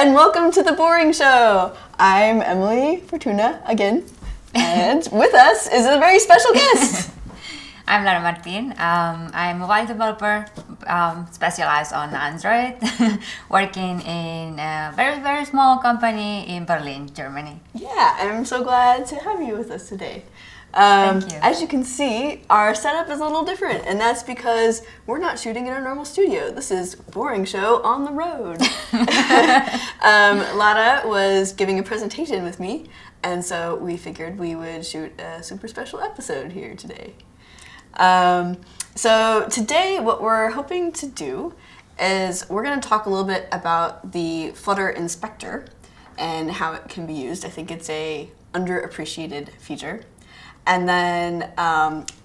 and welcome to The Boring Show. I'm Emily Fortuna again, and with us is a very special guest. I'm Lara Martin. I'm a mobile developer specialized on Android, working in a very, very small company in Berlin, Germany. Yeah, I'm so glad to have you with us today. Thank you. As you can see, our setup is a little different, and that's because we're not shooting in our normal studio. This is Boring Show on the road. Lara was giving a presentation with me, and so we figured we would shoot a super special episode here today. So today what we're hoping to do is we're going to talk a little bit about the Flutter inspector and how it can be used. I think it's a underappreciated feature. And then,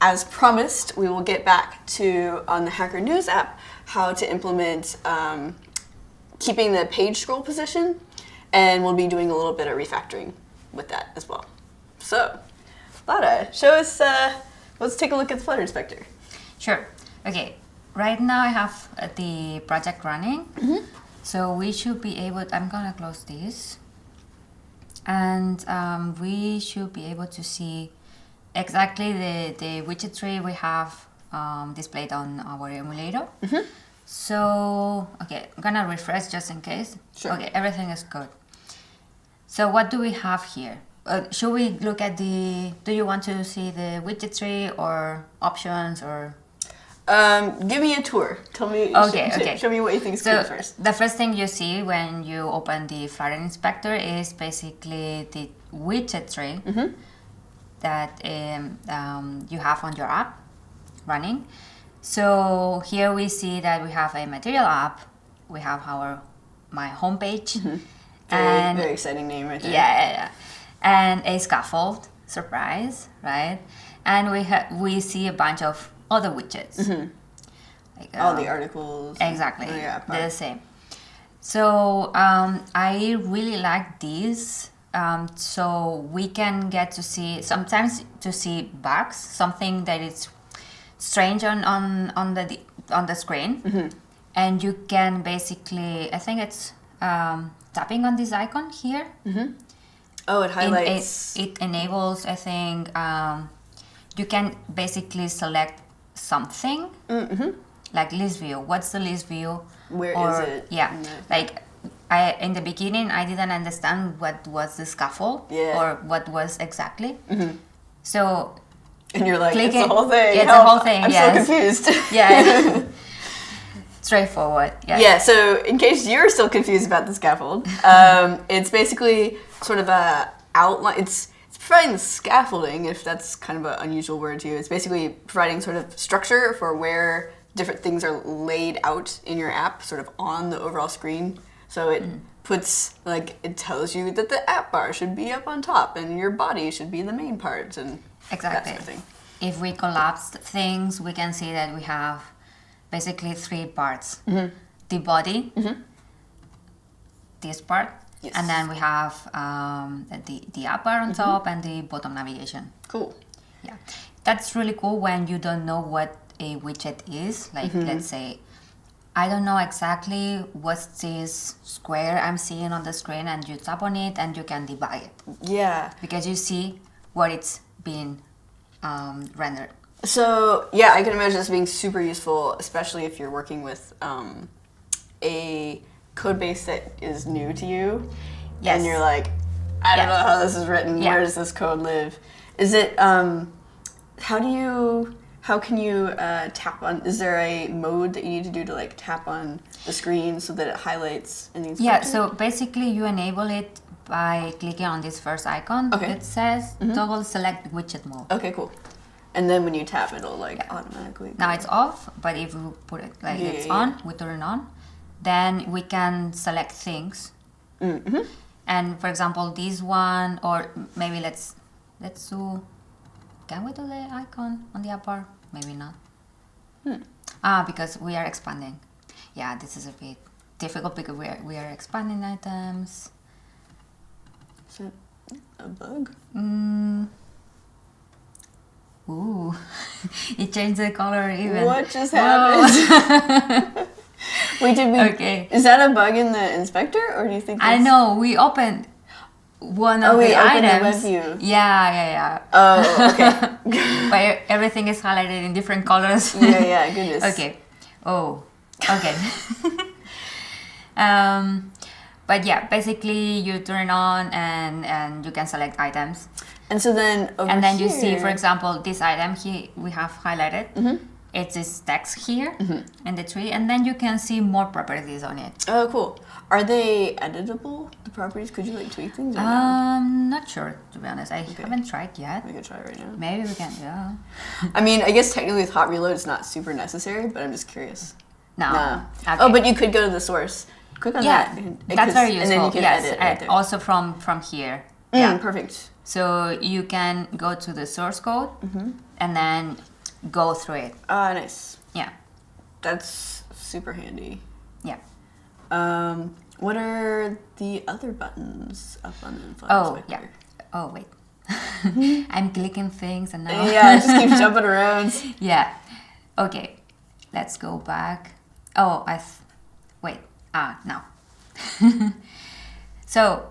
as promised, we will get back to, on the Hacker News app, how to implement keeping the page scroll position, and we'll be doing a little bit of refactoring with that as well. So, Lara, show us, let's take a look at the Flutter inspector. Sure. Okay. Right now I have the project running. Mm-hmm. So we should be able, I'm going to close this. And we should be able to see exactly the widget tree we have displayed on our emulator. Mm-hmm. So, okay, I'm gonna refresh just in case. Sure. Okay, everything is good. So what do we have here? Should we look at do you want to see the widget tree or options or? Give me a tour. Tell me, Okay. show me what you think is good first. The first thing you see when you open the Flutter inspector is basically the widget tree. Mm-hmm. That you have on your app running. So here we see that we have a material app, we have my homepage, Mm-hmm. and Very exciting name right there. yeah, and a scaffold, surprise, right? And we see a bunch of other widgets, Mm-hmm. like All the articles. exactly, Oh, yeah, they're the same. So I really like these. So we can get to see sometimes bugs, something that is strange on the screen, Mm-hmm. and you can basically, I think it's tapping on this icon here. Mm-hmm. Oh, it highlights. It enables, I think, you can basically select something, Mm-hmm. like list view. What's the list view? Where Or, is it? Yeah, in the- like in the beginning, I didn't understand what was the scaffold or what was exactly. Mm-hmm. So And you're like, click it's the whole thing. Yeah, it's the whole thing. I'm yes. so confused. Yeah. Straightforward. Yeah. Yeah, so in case you're still confused about the scaffold, it's basically sort of a outline. It's providing the scaffolding, if that's kind of an unusual word to use. It's basically providing sort of structure for where different things are laid out in your app, sort of on the overall screen. So it puts, like, it tells you that the app bar should be up on top and your body should be the main part and Exactly. that sort of thing. If we collapse things, we can see that we have basically three parts: the body, this part, Yes. and then we have the up bar on top and the bottom navigation. Cool. Yeah, that's really cool when you don't know what a widget is. Like, let's say, I don't know exactly what's this square I'm seeing on the screen, and you tap on it and you can debug it Yeah. because you see what it's being rendered. So, yeah, I can imagine this being super useful, especially if you're working with a code base that is new to you. Yes. And you're like, I don't know how this is written. Yeah. Where does this code live? Is it, how can you tap on, is there a mode that you need to do to, like, tap on the screen so that it highlights in the inspector? Yeah, so basically you enable it by clicking on this first icon. Okay. It says toggle select widget mode. Okay, cool. And then when you tap, it'll, like, automatically go. Now it's off, but if we put it like it's Yeah. on, we turn it on, then we can select things. Mm-hmm. And for example, this one, or maybe let's do. Can we do the icon on the app bar? Maybe not. Because we are expanding. Yeah, this is a bit difficult because we are expanding items. Is that a bug? Ooh, it changed the color even. What just happened? Wait, did we? Okay. Is that a bug in the inspector, or do you think? I know we opened one of we the opened the items. web view. Yeah. Oh, okay. But everything is highlighted in different colors. Yeah, goodness. Okay. Oh, okay. But yeah, basically you turn it on and you can select items. And so then over And then here, you see, for example, this item here we have highlighted. Mm-hmm. It's this text here in the tree, and then you can see more properties on it. Oh, cool. Are they editable, the properties? Could you like tweak things? Or no? Not sure, to be honest. I haven't tried yet. We could try right now. Maybe we can, yeah. I mean, I guess technically with hot reload it's not super necessary, but I'm just curious. No. Nah. Okay. Oh, but you could go to the source. Click on that. That's very useful. And then you can yes, edit right there. also from here. Yeah. Perfect. So you can go to the source code and then go through it. Ah, nice. Yeah. That's super handy. Yeah. What are the other buttons up on the Flutter Oh, inspector? yeah. Oh, wait. I'm clicking things and now. Yeah, it just keeps jumping around. Yeah. Okay. Let's go back. Oh, wait. No. So,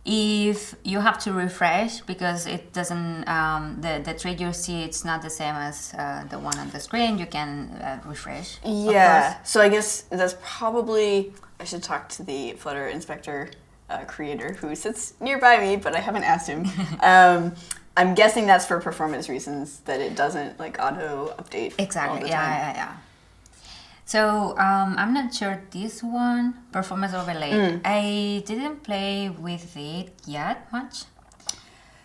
if you have to refresh because it doesn't, the tree you see, it's not the same as the one on the screen, you can refresh. Yeah. So I guess that's probably, I should talk to the Flutter inspector creator who sits nearby me, but I haven't asked him. I'm guessing that's for performance reasons, that it doesn't like auto update. Exactly. All the time. Yeah. So I'm not sure this one, performance overlay. I didn't play with it yet much.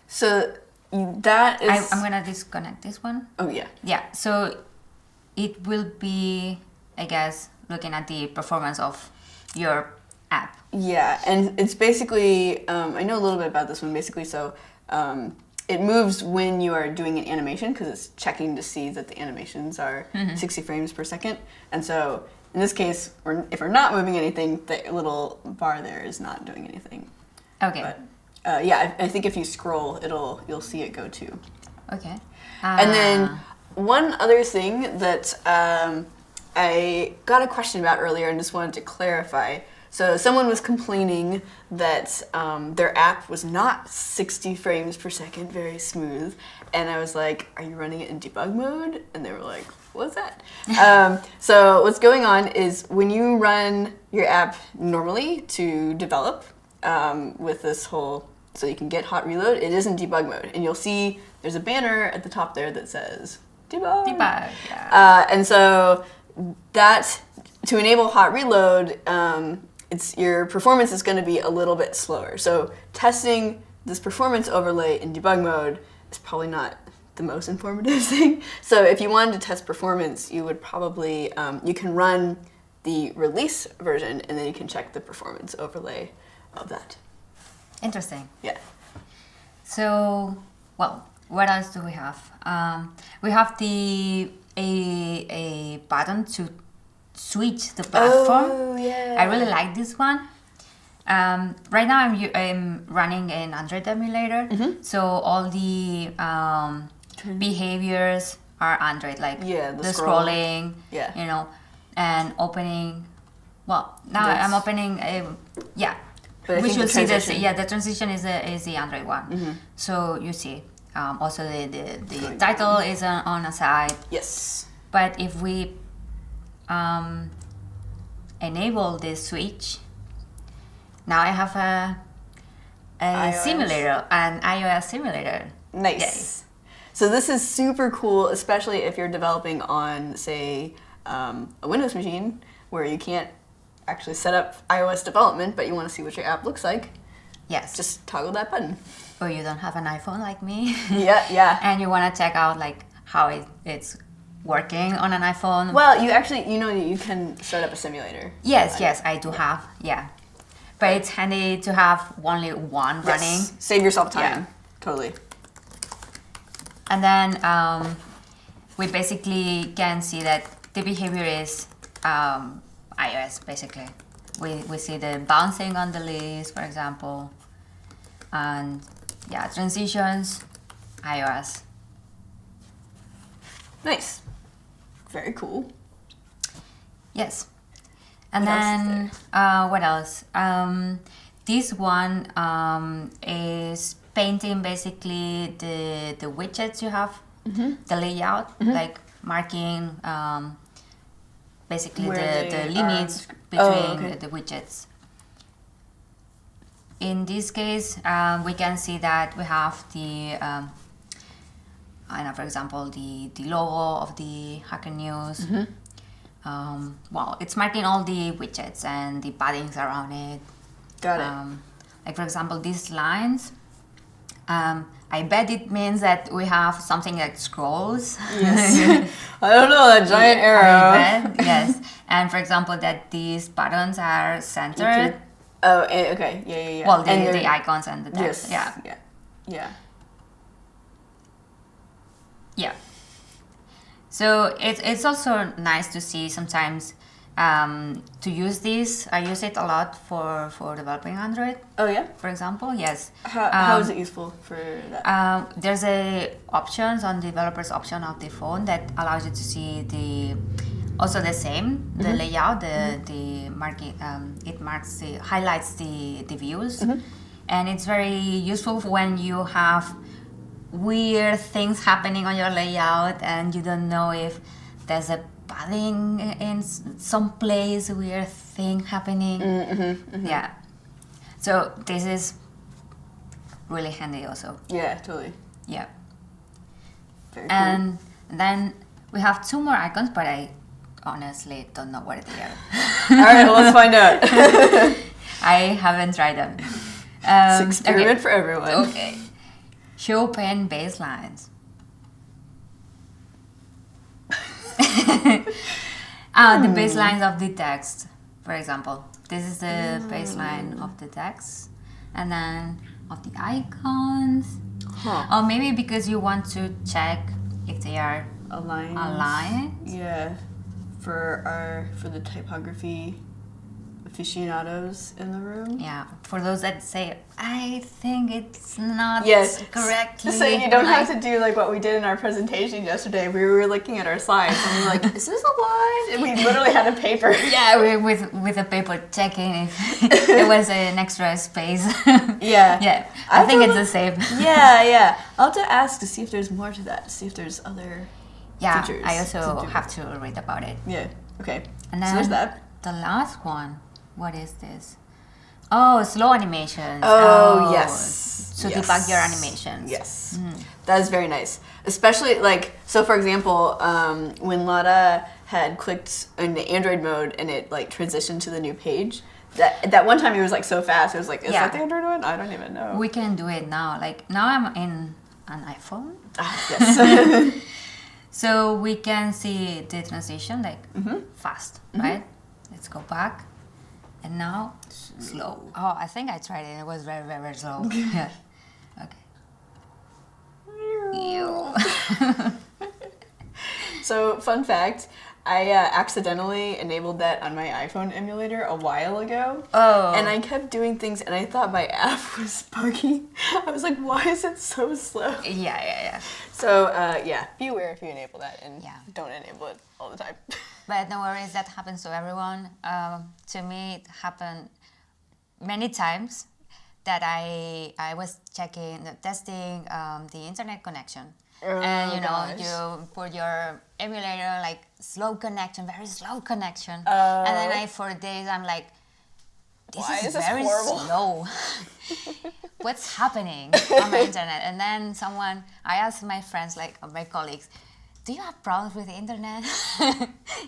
So that is. I'm gonna disconnect this one. Oh yeah. Yeah. So it will be, I guess, looking at the performance of your app. Yeah, and it's basically, I know a little bit about this one, basically, so it moves when you are doing an animation because it's checking to see that the animations are 60 frames per second. And so in this case, if we're not moving anything, the little bar there is not doing anything. Okay. But yeah, I think if you scroll, you'll see it go too. Okay. And then one other thing that I got a question about earlier and just wanted to clarify. So someone was complaining that their app was not 60 frames per second, very smooth. And I was like, are you running it in debug mode? And they were like, what's that? So what's going on is when you run your app normally to develop with this whole, so you can get hot reload, it is in debug mode. And you'll see there's a banner at the top there that says debug. Debug, yeah. And so that, to enable hot reload, your performance is going to be a little bit slower. So testing this performance overlay in debug mode is probably not the most informative thing. So if you wanted to test performance, you would probably, you can run the release version and then you can check the performance overlay of that. Interesting. Yeah. So, well, what else do we have? We have a button to switch the platform. Oh, yeah. I really like this one. Right now I'm running an Android emulator, so all the behaviors are Android, like the scrolling, you know, and opening. Well, now I'm opening we should see this. Yeah, the transition is the Android one. So you see, also the title is on a side. Yes. But if we enable this switch, now I have a simulator, an iOS simulator. Nice. Yes. So this is super cool, especially if you're developing on, say, a Windows machine where you can't actually set up iOS development, but you want to see what your app looks like. Yes. Just toggle that button. Or you don't have an iPhone like me. Yeah. And you want to check out like how it's working on an iPhone. Well, you actually, you can start up a simulator. Yes, I do have, yeah. But it's handy to have only one running. Save yourself time. Yeah. Totally. And then we basically can see that the behavior is iOS, basically. We see the bouncing on the list, for example. And yeah, transitions, iOS. Nice. Very cool. Yes. And What else then what else? This one is painting basically the widgets you have, the layout, like marking basically Where the they limits are. between Okay. the widgets. In this case, we can see that we have the, I know, for example, the logo of the Hacker News. Well, it's marking all the widgets and the paddings around it. Got it. Like, for example, these lines, I bet it means that we have something that scrolls. Yes. I don't know, that giant arrow. I bet, yes. And for example, that these buttons are centered. Oh, okay. Yeah. Well, And the they're- icons and the text. Yes. Yeah. Yeah. Yeah. So it's also nice to see sometimes to use this. I use it a lot for developing Android, Oh, yeah? for example. Yes. How is it useful for that? There's a options on developers option of the phone that allows you to see also the same the layout, the marking. It highlights the views, and it's very useful when you have weird things happening on your layout and you don't know if there's a padding in some place, weird thing happening. Yeah. So this is really handy also. Yeah, totally. Yeah. Very cool. And then we have two more icons, but I honestly don't know where they are. All right, well, let's find out. I haven't tried them. It's an experiment for everyone. Okay. Show pen baselines. The baselines of the text, for example. This is the baseline of the text, and then of the icons. Or maybe because you want to check if they are aligned. Yeah, for the typography aficionados in the room. Yeah, for those that say, I think it's not Yes, correctly. so you don't have aligned." to do like what we did in our presentation yesterday. We were looking at our slides and we were like, "Is this a line?" And we literally had a paper. Yeah, with a paper checking if there was an extra space. Yeah. Yeah, I I think thought it's the same. Yeah. I'll have to ask to see if there's more to that. To see if there's other Yeah, features. I also to do. have to read about it. Yeah. Okay. And So then there's that. the last one, what is this? Oh, slow animations. Oh, yes. To Yes. debug your animations. Yes. That is very nice. Especially like, so for example, when Lara had clicked into Android mode and it like transitioned to the new page, that one time it was like so fast. It was like, is Yeah. that the Android one? I don't even know. We can do it now. Like now I'm in an iPhone. Yes. So we can see the transition like fast, right? Let's go back. And now slow. Oh, I think I tried it. It was very, very, very slow. Yeah. Okay. Ew. So fun fact, I accidentally enabled that on my iPhone emulator a while ago. Oh. And I kept doing things and I thought my app was buggy. I was like, why is it so slow? Yeah. So yeah, be aware if you enable that and Yeah. don't enable it all the time. But no worries, that happens to everyone. To me, it happened many times that I was testing the internet connection. And you know, gosh. you put your emulator like slow connection, very slow connection. And then for days I'm like, Why is this very horrible? slow. What's happening on my internet? And then I asked my friends, like my colleagues, do you have problems with the internet?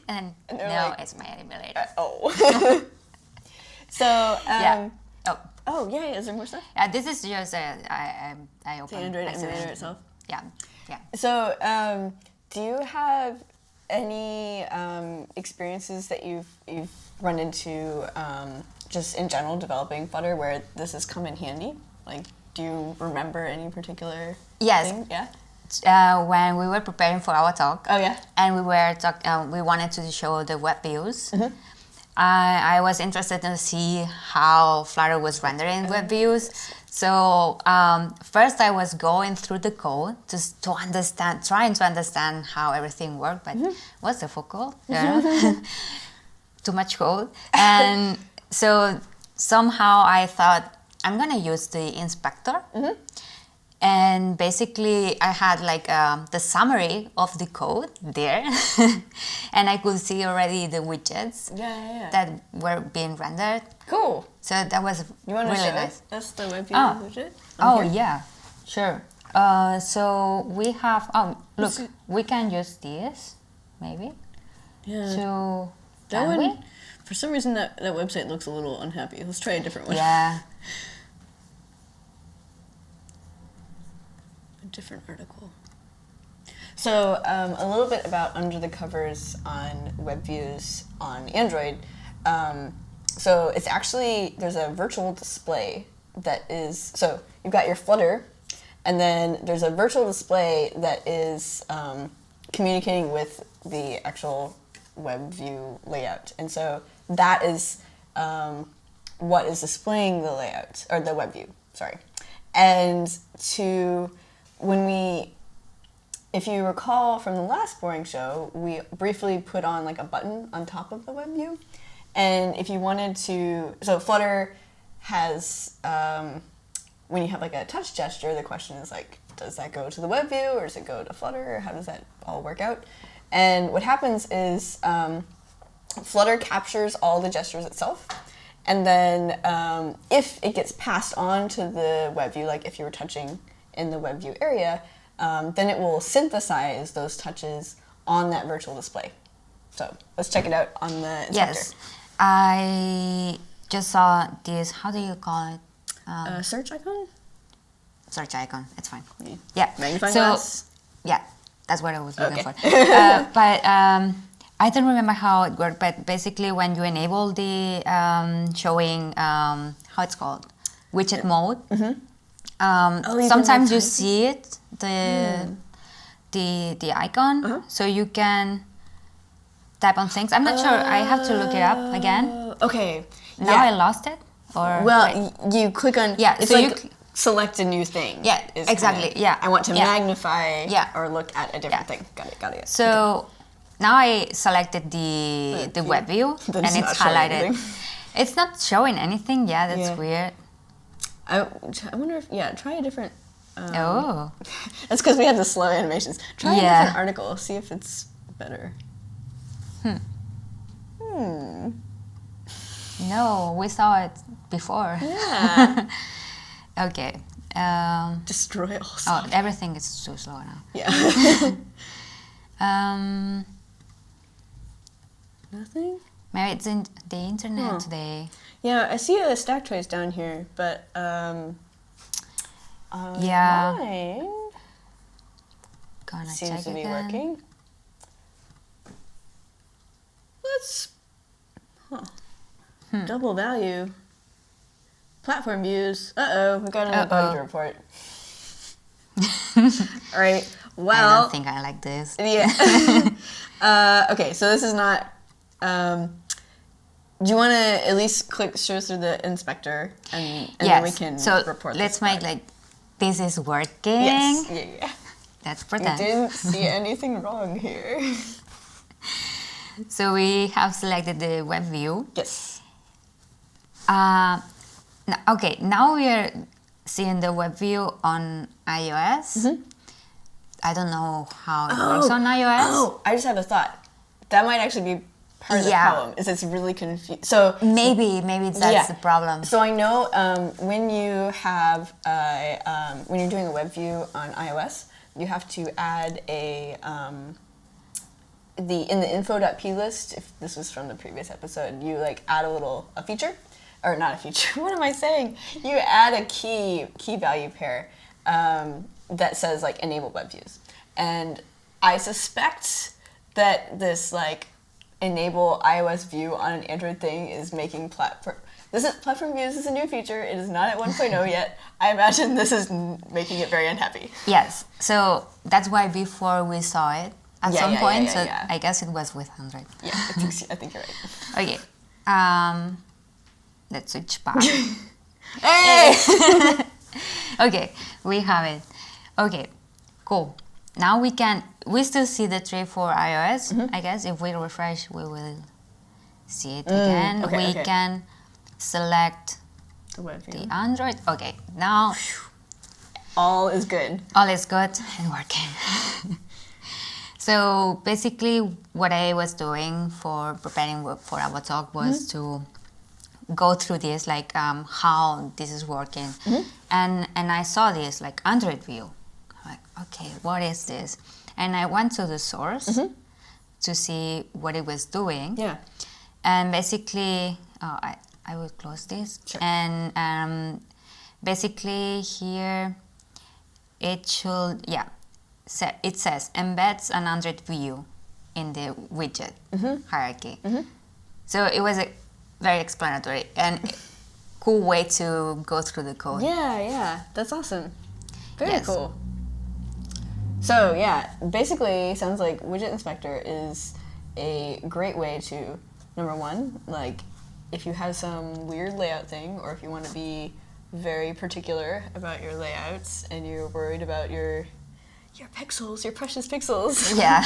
And they're no, like, it's my emulator. Oh. So Yeah. Oh yeah, is there more stuff? Yeah, this is just I The opened Android accidentally. emulator itself. Yeah. So do you have any experiences that you've run into just in general developing Flutter where this has come in handy? Like, do you remember any particular Yes. thing? Yeah. When we were preparing for our talk, Oh yeah. and we wanted to show the web views. I was interested to see how Flutter was rendering web views. So first I was going through the code just to trying to understand how everything worked, but it was difficult. Yeah. too much code. And so somehow I thought I'm gonna use the inspector. And basically I had like the summary of the code there. And I could see already the widgets that were being rendered. Cool. So that was You want to really show nice. us the WebView widget? Oh, Here. yeah, sure. So we have, look, we can use this, maybe, Yeah. to, That can one, for some reason, that website looks a little unhappy. Let's try a different one. Yeah. A different article. So, a little bit about under the covers on web views on Android. So it's actually, there's a virtual display that is, so you've got your Flutter, and then there's a virtual display that is communicating with the actual web view layout. And so that is what is displaying the layout, or the web view, sorry. And if you recall from the last boring show, we briefly put on like a button on top of the web view. And if you wanted to, so Flutter has, when you have like a touch gesture, the question is like, does that go to the web view or does it go to Flutter, or how does that all work out? And what happens is Flutter captures all the gestures itself. And then if it gets passed on to the web view, like if you were touching in the web view area, then it will synthesize those touches on that virtual display. So let's check it out on the inspector. Yes, I just saw this, how do you call it? Search icon? Search icon, it's fine. Yeah. Yeah. Magnifying so, glass? Yeah, that's what I was looking Okay. for. But I don't remember how it worked, but basically when you enable the showing, how it's called, widget mode, sometimes you see it, the icon, so you can type on things. I'm not sure, I have to look it up again. Okay. Now I lost it? Or well, you click on, it's so like select a new thing. Yeah, is exactly, kinda, yeah. I want to Yeah. magnify Yeah. or look at a different Yeah. thing. Got it. So now I selected the web view That and is it's not showing highlighted. anything. It's not showing anything. Yeah, that's Yeah. weird. I wonder if, try a different, Oh. that's because we have the slow animations. Try a Yeah. different article, see if it's better. No, we saw it before. Yeah. Okay. Destroy all Oh, stuff. everything is so slow now. Yeah. Nothing? Maybe it's in the internet today. Yeah, I see a stack trace down here, but Yeah. mine Gonna seems check to be again. working. Let's double value. Platform views. We got another bug to report. All right. I Well, don't think I like this. yeah. Okay, so this is not. Do you want to at least show us through the inspector, and then we can so report let's this make bug? like this is working. Yes. Yeah. Let's You pretend. didn't see anything wrong here. So we have selected the web view. Yes. Okay, now we are seeing the web view on iOS. I don't know how it works on iOS. Oh, I just had a thought. That might actually be part of the Yeah. problem. Is it's really confused. So Maybe that's the problem. So I know when you have when you're doing a web view on iOS, you have to add a in the info.p list. If this was from the previous episode, you like add a feature, or not a feature. What am I saying? You add a key value pair that says like enable web views, and I suspect that this like enable iOS view on an Android thing is making platform views is a new feature. It is not at 1.0 yet. I imagine this is making it very unhappy. Yes, so that's why before we saw it at some point. So yeah. I guess it was with Android. Yeah, I think you're right. Okay, let's switch back. Hey! Okay, we have it. Okay, cool. Now we still see the tree for iOS. I guess if we refresh, we will see it again. okay, We okay. can select The web view. the Android. Okay, now All is good. all is good and working. So basically, what I was doing for preparing for our talk was to go through this, like how this is working, and I saw this like Android view. I'm like, okay, what is this? And I went to the source to see what it was doing. Yeah. And basically, I will close this. Sure. And basically here, it should, it says embeds an Android view in the widget hierarchy. So it was a very explanatory and cool way to go through the code. Yeah, that's awesome. Very Yes. cool. So yeah, basically sounds like Widget Inspector is a great way to, number one, like if you have some weird layout thing or if you want to be very particular about your layouts and you're worried about your pixels, your precious pixels. Yeah.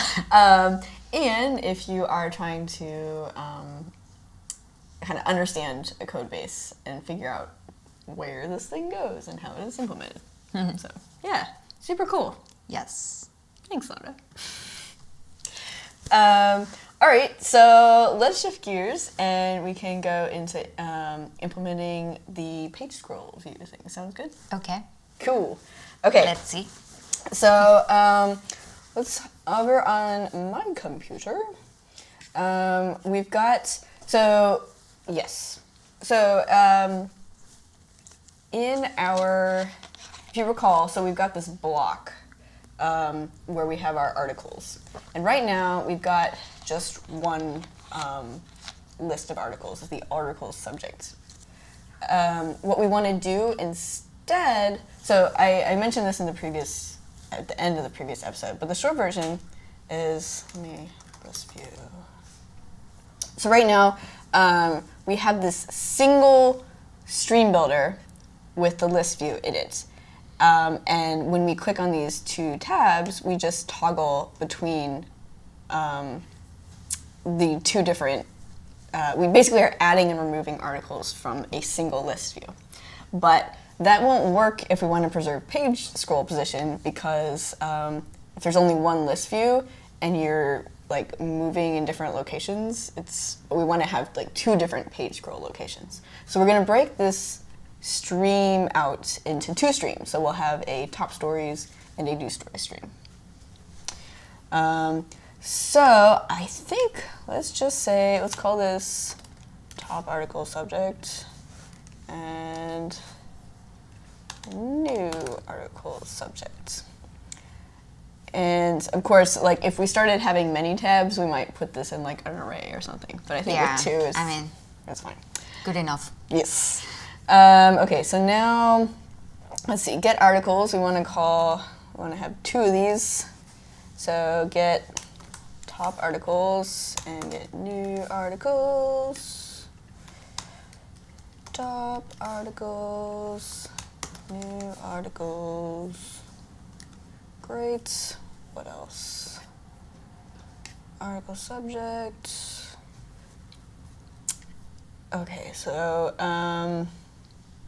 And if you are trying to kind of understand a code base and figure out where this thing goes and how it is implemented. So, yeah, super cool. Yes. Thanks, Laura. All right, so let's shift gears and we can go into implementing the page scroll view thing. Sounds good? Okay. Cool. Okay. Let's see. So let's over on my computer. We've got yes. So in our, if you recall, so we've got this block where we have our articles, and right now we've got just one list of articles, the articles subject. What we want to do instead, so I mentioned this in at the end of the previous episode, but the short version is, let me list view. So right now, we have this single stream builder with the list view in it. And when we click on these two tabs, we just toggle between the two different, we basically are adding and removing articles from a single list view. But that won't work if we want to preserve page scroll position because if there's only one list view and you're like moving in different locations, we want to have like two different page scroll locations. So we're going to break this stream out into two streams. So we'll have a top stories and a new story stream. So I think let's call this top article subject and new article subject. And of course, like if we started having many tabs, we might put this in like an array or something. But I think with two that's fine. Good enough. Yes. Okay, so now let's see. Get articles. We want to have two of these. So get top articles and get new articles. Top articles. New articles. Great. What else? Article subject. Okay, so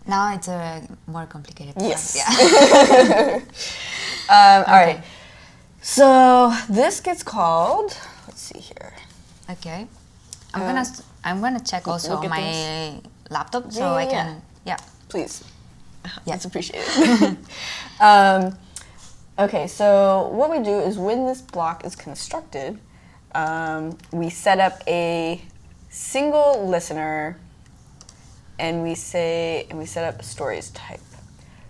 now it's a more complicated part. yes. Yeah. All right. So this gets called. Let's see here. Okay. I'm gonna check also look at my laptop so I can. Yeah. Please. Yeah. It's appreciated. Okay, so what we do is when this block is constructed, we set up a single listener and we set up a stories type.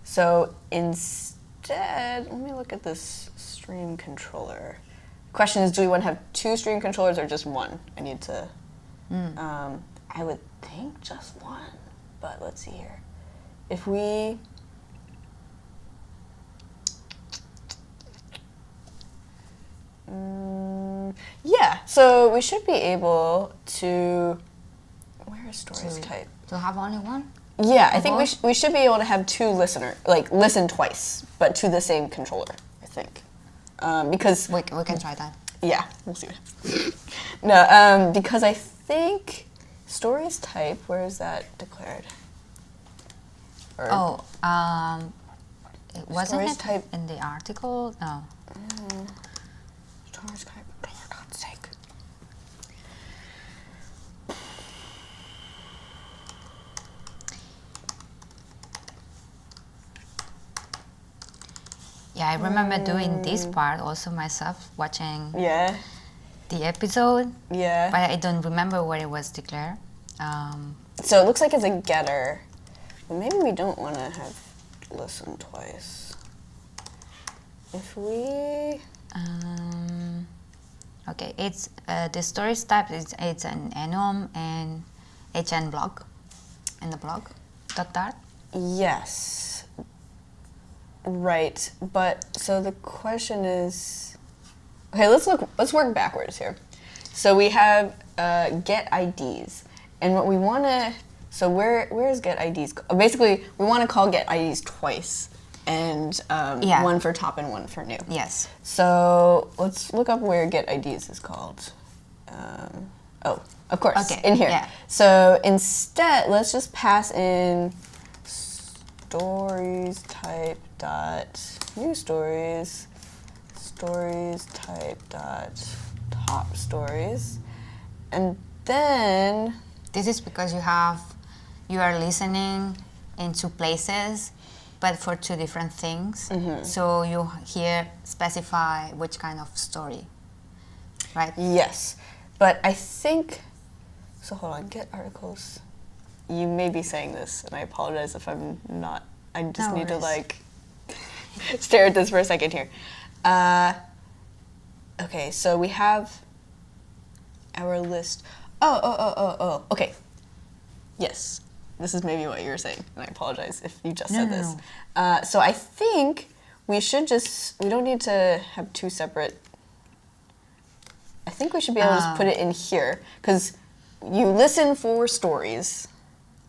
So instead, let me look at this stream controller. Question is, do we want to have two stream controllers or just one? I need to, I would think just one, but let's see here. If we, yeah, so we should be able to, where is stories type? To have only one? Yeah, I think we should be able to have two listen twice, but to the same controller, I think. Because We can try that. yeah, we'll see what happens. No, because I think stories type, where is that declared? Or it wasn't stories it type in the article? No. Stories type, for God's sake. Yeah, I remember doing this part also myself, watching Yeah. the episode, Yeah. but I don't remember where it was declared. So it looks like it's a getter, but maybe we don't want to have listen twice. If we... Okay, it's the stories type. It's an enum and HN blog, in the blog. .dart. Yes. Right, but so the question is, okay, let's work backwards here. So we have get IDs, and what we want to, so where is get IDs? Basically, we want to call get IDs twice, and one for top and one for new. Yes. So let's look up where get IDs is called. Oh, of course, Okay, in here. yeah. So instead, let's just pass in stories type dot new stories type dot top stories, and then This is because you are listening in two places, but for two different things. So you here specify which kind of story, right? yes, but I think so. Hold on, get articles. You may be saying this, and I apologize if I'm not. I just No need to worries. like stare at this for a second here. Okay, so we have our list. Oh. Okay. Yes, this is maybe what you were saying, and I apologize if you just said this. So I think we should we don't need to have two separate. I think we should be able to just put it in here, because you listen for stories.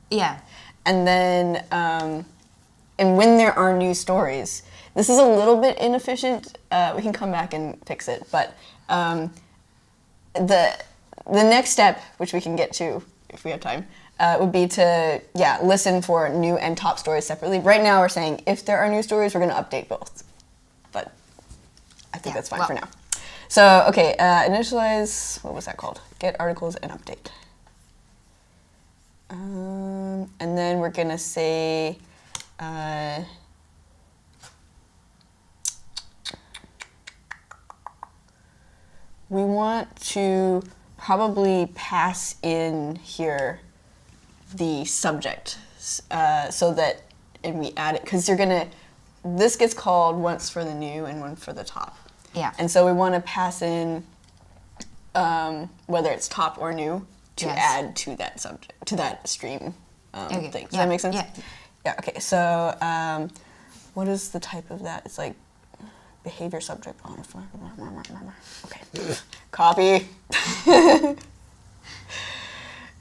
Yeah. And then, and when there are new stories, this is a little bit inefficient. We can come back and fix it. But the next step, which we can get to if we have time, would be to, listen for new and top stories separately. Right now we're saying if there are new stories, we're going to update both. But I think that's fine for now. So, okay, initialize, what was that called? Get articles and update. And then we're gonna say, we want to probably pass in here the subject, so that, and we add it, because this gets called once for the new and one for the top. Yeah. And so we want to pass in, whether it's top or new, to add to that subject, to that stream thing. Does that make sense? Yeah. Yeah, okay, so what is the type of that? It's like behavior subject. Okay, copy.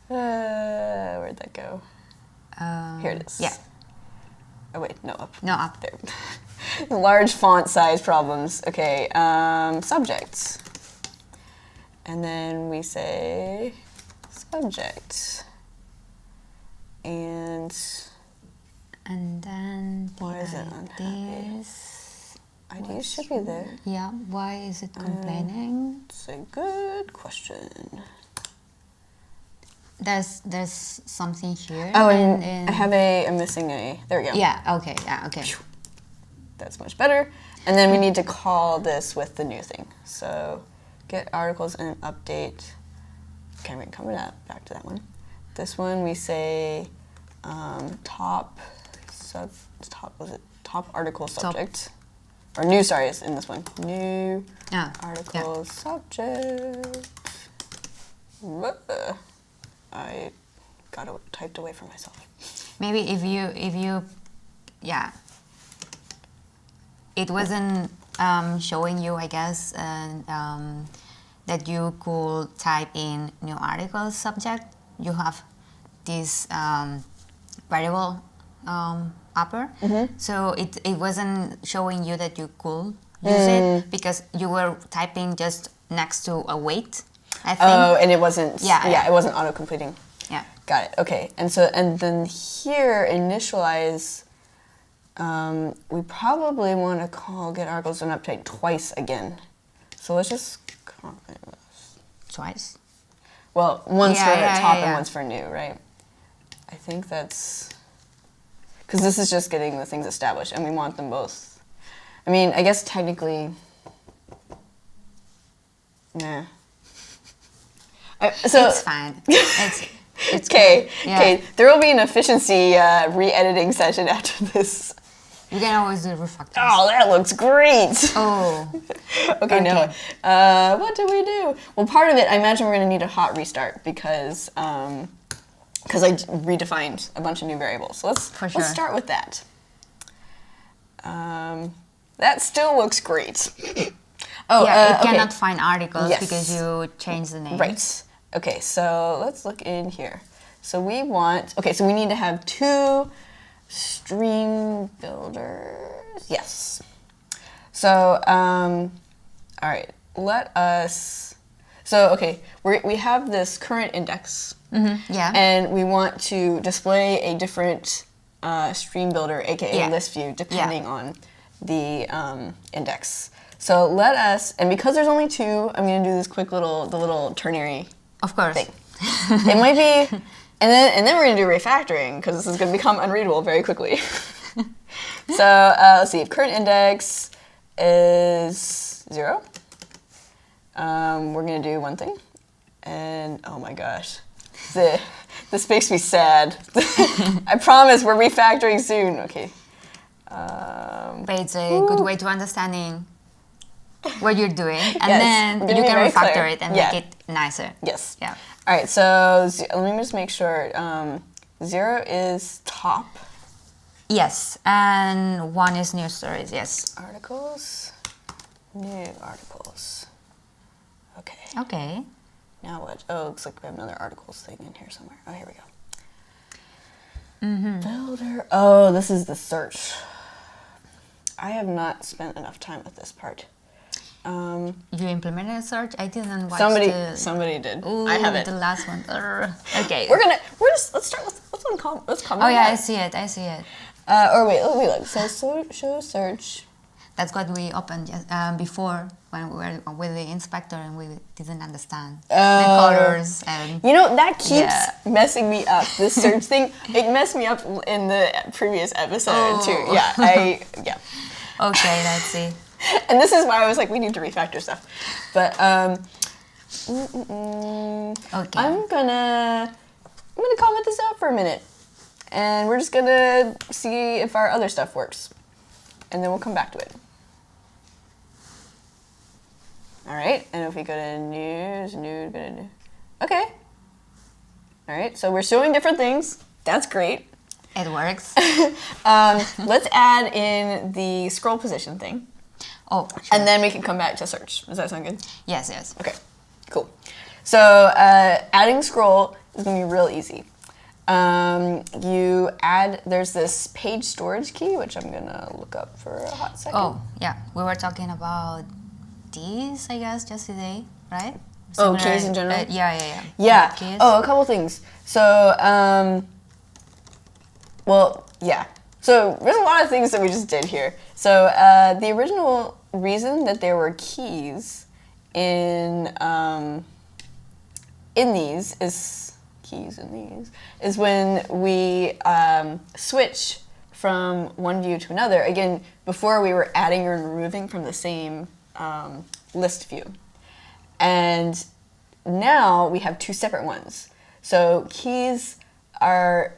Where'd that go? Here it is. Yeah. Oh wait, no, up. No, up. There. Large font size problems. Okay, subjects. And then we say subject. And then why is it unhappy? ID should be there. Yeah, why is it complaining? It's a good question. There's something here. Oh, and I'm missing a, there we go. Yeah, okay. That's much better. And then we need to call this with the new thing. So get articles and update. Okay, we're coming back to that one. This one we say top article subject. Or new, sorry, is in this one. New article subject. I got typed away from myself. Maybe if you it wasn't showing you, I guess, that you could type in new article subject. You have this variable upper, so it wasn't showing you that you could use it because you were typing just next to a weight, I think. Oh, and it wasn't. It wasn't auto completing. Yeah. Got it. Okay. And then here, initialize, we probably want to call get articles and update twice again. So let's just copy this. Twice? Well, once for top and yeah. once for new, right? I think that's... Because this is just getting the things established, and we want them both. I mean, I guess technically... Nah. So, It's fine. It's okay. good. Yeah. Okay. There will be an efficiency re-editing session after this. You can always do refactors. Oh, that looks great. Oh. Okay, now, what do we do? Well, part of it, I imagine we're going to need a hot restart because I redefined a bunch of new variables. So let's start with that. That still looks great. Oh, yeah, it okay. cannot find articles because you changed the name. Right. Okay, so let's look in here. So we want, so we need to have 2 stream builders. Yes. So, all right, let us, we have this current index. Mm-hmm. Yeah. And we want to display a different stream builder, aka list view, depending on the index. So let us, and because there's only 2, I'm going to do this quick little ternary thing. It might be, and then we're going to do refactoring because this is going to become unreadable very quickly. So let's see, if current index is 0, we're going to do one thing, and oh my gosh, this makes me sad. I promise we're refactoring soon. Okay. But it's a good way to understanding what you're doing, and then you can refactor it and make it nicer. Yes. Yeah. All right, so let me just make sure. 0 is top. Yes, and 1 is new stories, yes. Articles, new articles. Okay. Okay. Now what? Oh, it looks like we have another articles thing in here somewhere. Oh, here we go. Mm-hmm. Builder. Oh, this is the search. I have not spent enough time with this part. You implemented a search? I didn't watch Somebody did. Ooh, I haven't. The last one. Okay. Let's start with, let's comment. Oh yeah, I see it. Wait, look. So show search. That's what we opened before when we were with the inspector and we didn't understand the colors and... You know, that keeps messing me up, this search thing. It messed me up in the previous episode too. Yeah, Okay, let's see. And this is why I was like, we need to refactor stuff. But okay. I'm gonna comment this out for a minute. And we're just gonna see if our other stuff works. And then we'll come back to it. All right, and if we go to news, go to new. Okay. All right, so we're showing different things. That's great. It works. Let's add in the scroll position thing. Oh, sure. And then we can come back to search. Does that sound good? Yes. Okay, cool. So adding scroll is going to be real easy. There's this page storage key, which I'm going to look up for a hot second. Oh, yeah. We were talking about these, I guess, just today, right? Similar, keys in general? Yeah. Keys. Oh, a couple things. So, So there's a lot of things that we just did here. So the original reason that there were keys in these is when we switch from one view to another. Again, before we were adding or removing from the same list view. And now we have 2 separate ones. So keys are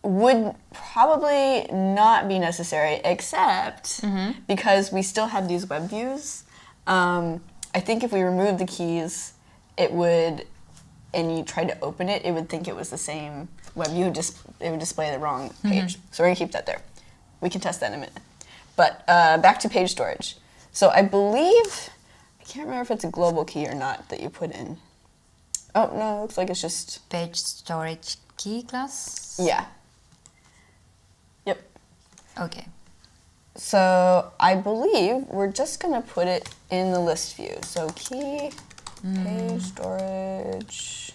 would probably not be necessary, except because we still have these web views. I think if we remove the keys, it would, and you tried to open it, it would think it was the same web view. It would display the wrong page. So we're gonna keep that there. We can test that in a minute. But back to page storage. So I believe, I can't remember if it's a global key or not that you put in. Oh no, it looks like it's just page storage key class. Yeah. Yep. Okay. So I believe we're just gonna put it in the list view. So key, page storage,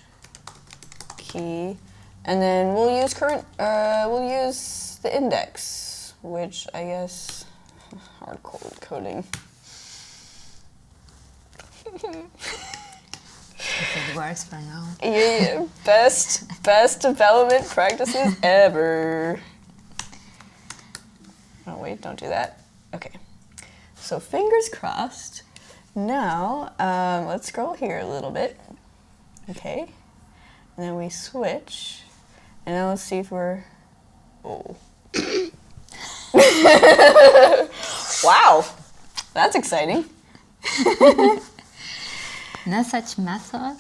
key, and then we'll use the index, which I guess hard coding. If it works for now. Yeah, best development practices ever. Oh wait, don't do that. Okay, so fingers crossed. Now let's scroll here a little bit. Okay, and then we switch, and then let's see if we're. Oh. Wow, that's exciting. Not such method.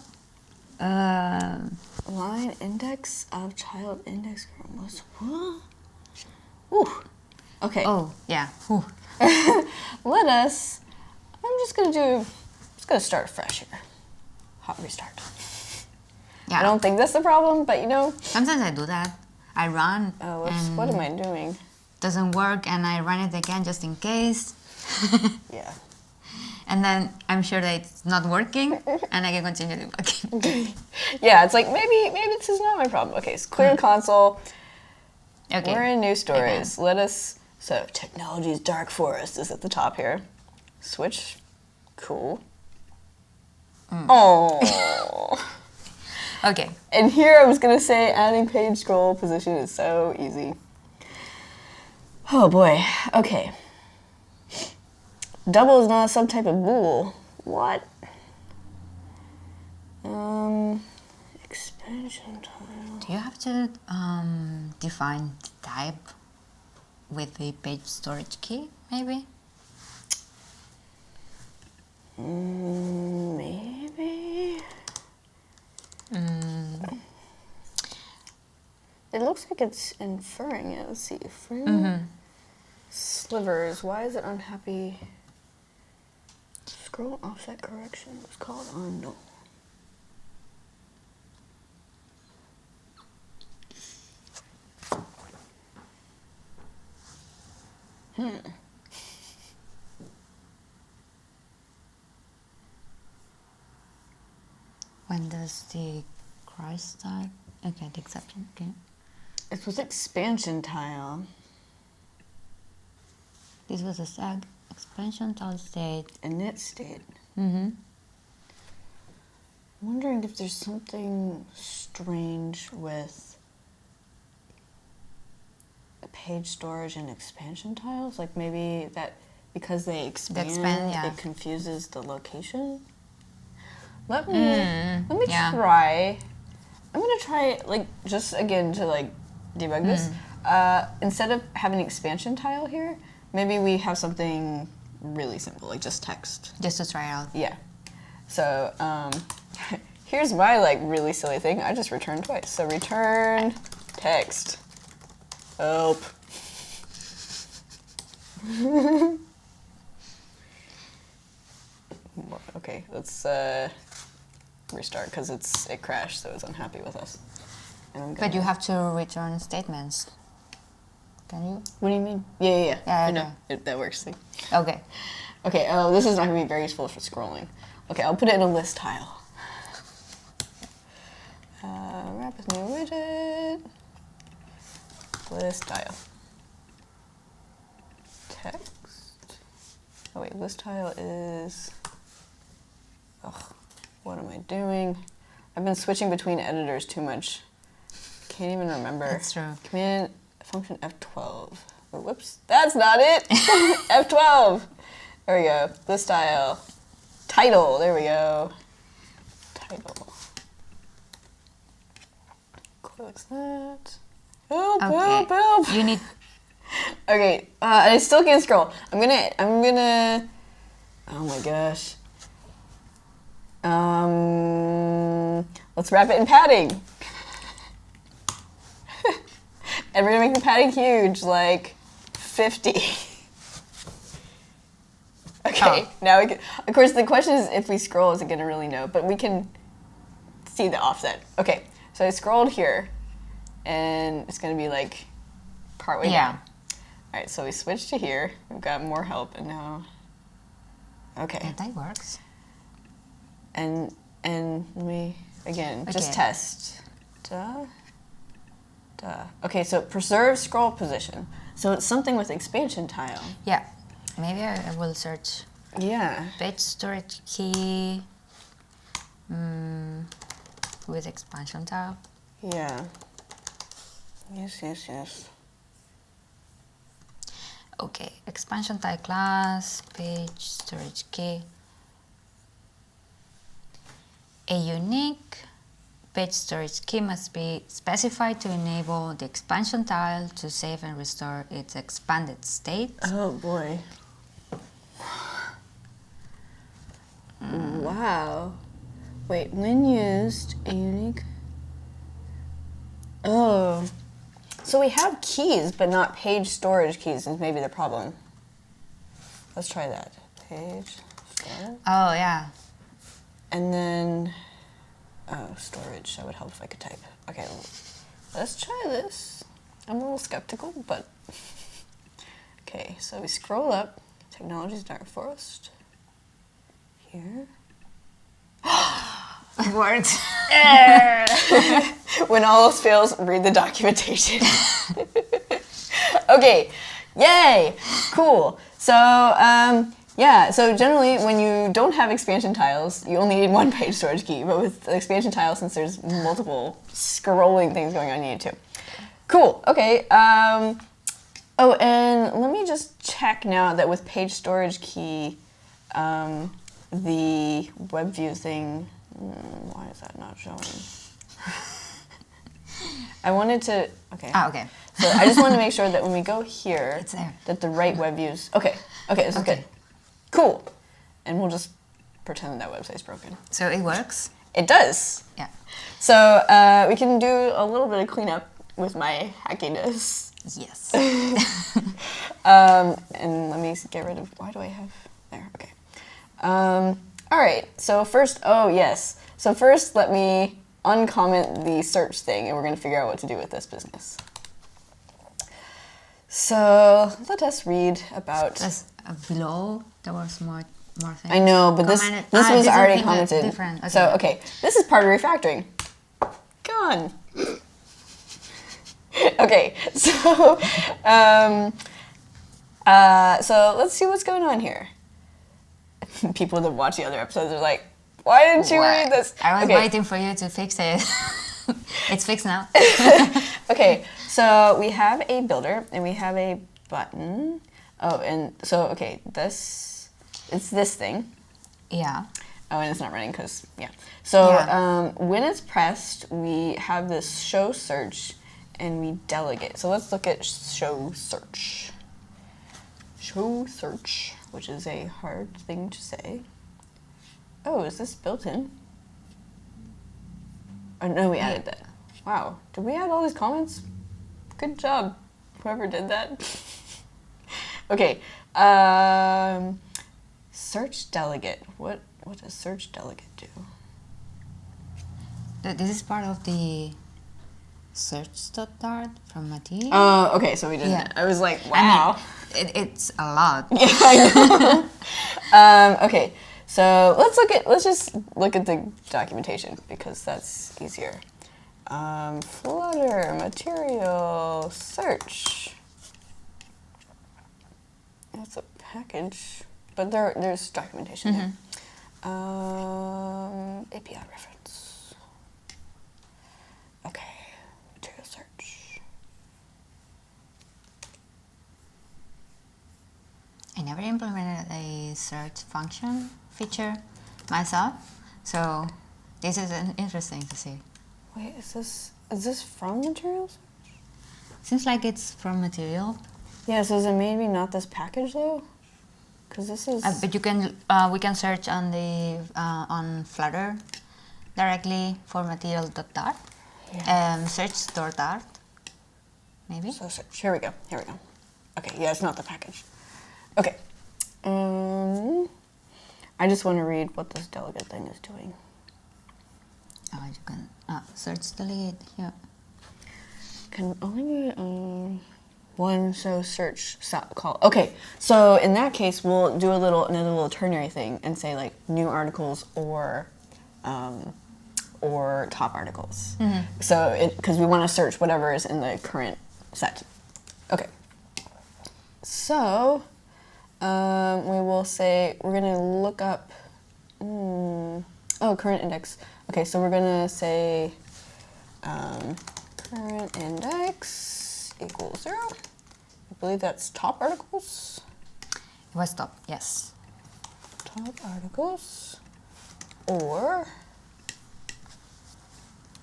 Line index of child index chromosome. What? Ooh. Okay. Oh, yeah. Whew. Let us. I'm just gonna start fresh here. Hot restart. Yeah. I don't think that's the problem, but you know. Sometimes I do that. I run. Oh, and what am I doing? doesn't work, and I run it again just in case. Yeah. And then I'm sure that it's not working, and I can continue debugging. Yeah, it's like maybe this is not my problem. Okay, so clear console. Okay. We're in new stories. Let us. So technology's dark forest is at the top here. Switch. Cool. Oh. Okay. And here I was gonna say adding page scroll position is so easy. Oh boy. Okay. Double is not a subtype of bool. What? Expansion tile. Do you have to define the type with the page storage key, maybe? Maybe. It looks like it's inferring it. Let's see. Slivers. Why is it unhappy? Scroll offset correction was called unknown. When does the cry start? Okay, the exception. Okay. It was expansion tile. This was a sag expansion tile state. Init state. Mm-hmm. I'm wondering if there's something strange with page storage and expansion tiles. Like maybe that because they expand, yeah. it confuses the location. Let me yeah. try. I'm gonna try like just again to like debug this. Instead of having an expansion tile here, maybe we have something really simple, like just text. Just to try out. Yeah. So here's my like really silly thing. I just returned twice. So return text. Help. Okay, let's restart because it crashed, so it's unhappy with us. But you have to return statements. Can you? What do you mean? Yeah. Yeah, I know. okay. That works. Okay. Okay, this is not going to be very useful for scrolling. Okay, I'll put it in a list tile. Wrap with new widget. List tile. Text. Oh wait, list tile is... Ugh, what am I doing? I've been switching between editors too much. Can't even remember. That's true. Command function F12. Oh, whoops, that's not it. F12. There we go. List tile. Title. There we go. Title. Close that. Help! Okay. Help! Help! You need. Okay. I still can't scroll. I'm gonna. Oh my gosh. Let's wrap it in padding. And we're gonna make the padding huge, like 50. Okay, now we can, of course the question is if we scroll, is it gonna really know? But we can see the offset. Okay, so I scrolled here, and it's gonna be like partway down. All right, so we switched to here. We've got more help, and now, okay. Yeah, that works. And let me again just test. Okay, so preserve scroll position. So it's something with expansion tile. Yeah. Maybe I will search Yeah. page storage key with expansion tab. Yeah. Yes. Okay, expansion tile class, page storage key. A unique page storage key must be specified to enable the expansion tile to save and restore its expanded state. Oh boy. Wow. Wait, when used, a unique... Oh. So we have keys, but not page storage keys is maybe the problem. Let's try that. Page storage. Oh, yeah. And then... Oh, storage. That would help if I could type. Okay, let's try this. I'm a little skeptical, but... Okay, so we scroll up. Technology's Dark Forest. Here. Words. When all else fails, read the documentation. Okay, yay, cool. So, yeah, so generally when you don't have expansion tiles, you only need one page storage key, but with the expansion tiles, since there's multiple scrolling things going on, you need two. Cool, okay. Oh, and let me just check now that with page storage key, the web view thing, why is that not showing? I wanted to, okay. Ah, okay. So I just want to make sure that when we go here, It's there. that the right web views, okay, this is good. Cool. And we'll just pretend that website's broken. So it works? It does. Yeah. So we can do a little bit of cleanup with my hackiness. Yes. And let me get rid of, why do I have, there, okay. All right, so first, oh yes. So first let me uncomment the search thing and we're gonna figure out what to do with this business. So let us read about... Below, there was more things. I know, but this was already commented. Different. Okay. So, okay, this is part of refactoring. Gone. Okay, so, so let's see what's going on here. People that watch the other episodes are like, why didn't you read this? I was waiting for you to fix it. It's fixed now. Okay, so we have a builder and we have a button. Oh, and so, okay, it's this thing. Yeah. Oh, and it's not running because, yeah. So when it's pressed, we have this show search and we delegate. So let's look at show search. Show search, which is a hard thing to say. Oh, is this built in? Oh, no, we added that. Wow, did we add all these comments? Good job, whoever did that. Okay, search delegate. What does search delegate do? This is part of the search.dart from Material. Oh, okay, so we did that. I was like, wow. I mean, it's a lot. Yeah, I know. Okay, so let's just look at the documentation because that's easier. Flutter, material, search. That's a package, but there's documentation there. API reference. Okay, material search. I never implemented a search function feature myself, so this is interesting to see. Wait, is this from materials? Seems like it's from Material. Yeah, so is it maybe not this package though? Because this is. But you can we can search on the on Flutter directly for material.dart. Yeah. Search.dart. Maybe. So search. Here we go. Okay, yeah, it's not the package. Okay. I just want to read what this delegate thing is doing. Oh, you can search delegate here. Can only be one show search call. Okay, so in that case, we'll do another little ternary thing and say like new articles or or top articles. So because we want to search whatever is in the current set. Okay. So we will say we're going to look up, current index. Okay, so we're going to say current index equals 0. I believe that's top articles. It was top, yes. Top articles or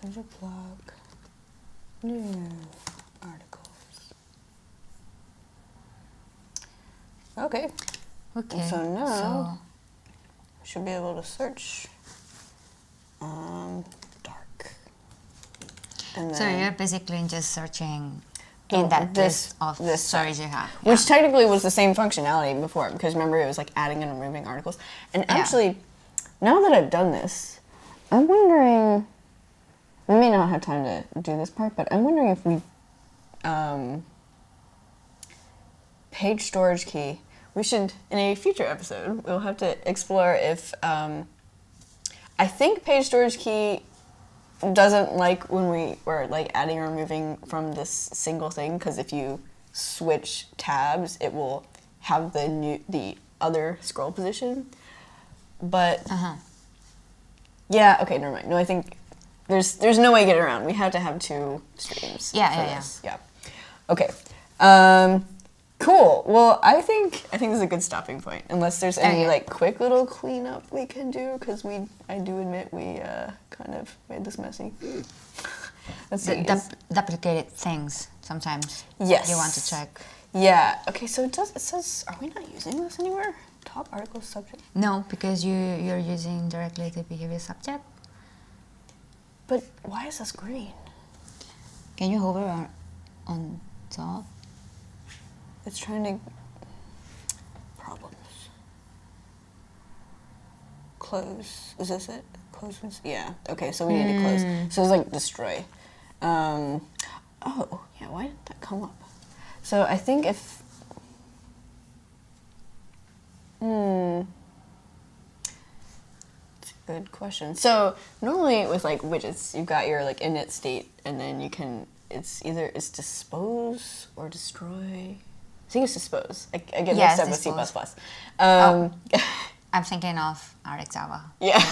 there's a blog new articles. Okay. Okay. So now we should be able to search dark. And So then you're basically just searching in that list of stories you have. which technically was the same functionality before, because remember it was like adding and removing articles. And actually, now that I've done this, I'm wondering, we may not have time to do this part, but I'm wondering if we, page storage key, we should, in a future episode, we'll have to explore if, I think page storage key doesn't like when we were like adding or removing from this single thing, because if you switch tabs, it will have the other scroll position. But yeah, okay, never mind. No, I think there's no way to get around. We have to have 2 streams. Yeah. Okay. Cool. Well, I think this is a good stopping point. Unless there's any like quick little cleanup we can do, because I do admit we kind of made this messy. Let's see. Duplicated things sometimes. Yes. You want to check. Yeah. Okay. So it says. Are we not using this anywhere? Top article subject. No, because you're using directly the behavior subject. But why is this green? Can you hover on top? It's trying to... Problems. Close. Is this it? Close? Yeah. Okay, so we need to close. So it's like destroy. Oh, yeah, why did that come up? So I think if... It's a good question. So normally with like widgets, you've got your like init state, and then you can... It's dispose or destroy... I think it's dispose. I get mixed up with C++. I'm thinking of RxJava. Yeah.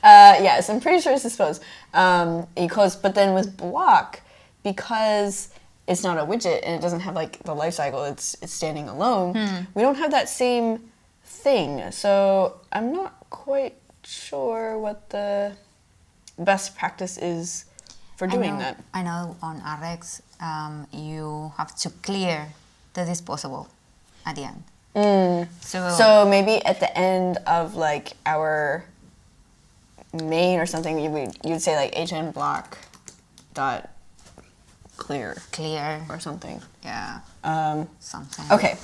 Yes, I'm pretty sure it's dispose. You close, but then with block, because it's not a widget and it doesn't have like the life cycle, it's standing alone, we don't have that same thing. So I'm not quite sure what the best practice is for doing that. I know on Rx, you have to clear the disposable at the end. So maybe at the end of like our main or something, you'd say like hn block dot clear or something. Yeah. Something. Okay.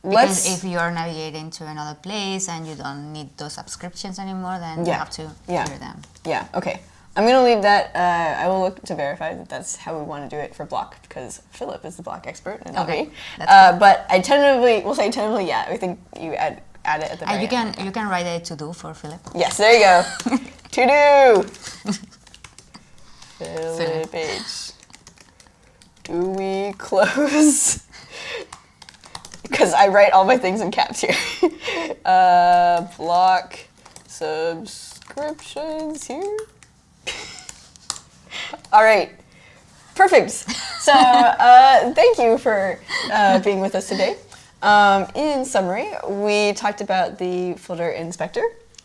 Because if you're navigating to another place and you don't need those subscriptions anymore, then you have to clear them. Yeah. Okay. I'm going to leave that. I will look to verify that that's how we want to do it for block, because Philip is the block expert and not me. But we'll say tentatively, yeah. I think you add it at the very end. You can write a to-do for Philip. Yes, there you go. To-do. Philip H. Do we close? Because I write all my things in caps here. Block subscriptions here. All right, perfect. So thank you for being with us today. In summary, we talked about the Flutter inspector,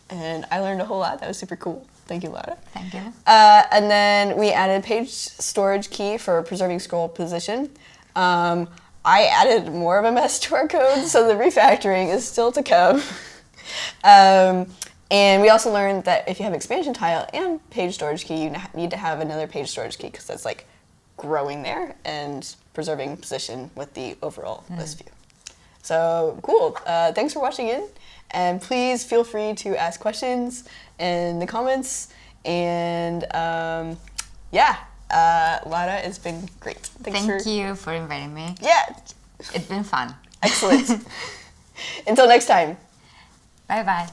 and I learned a whole lot. That was super cool. Thank you, Laura. Thank you. And then we added page storage key for preserving scroll position. I added more of a mess to our code, so the refactoring is still to come. And we also learned that if you have expansion tile and page storage key, you need to have another page storage key, because that's like growing there and preserving position with the overall list view. So cool. Thanks for watching in, and please feel free to ask questions in the comments. And Lara, it's been great. Thank you for inviting me. Yeah. It's been fun. Excellent. Until next time. Bye-bye.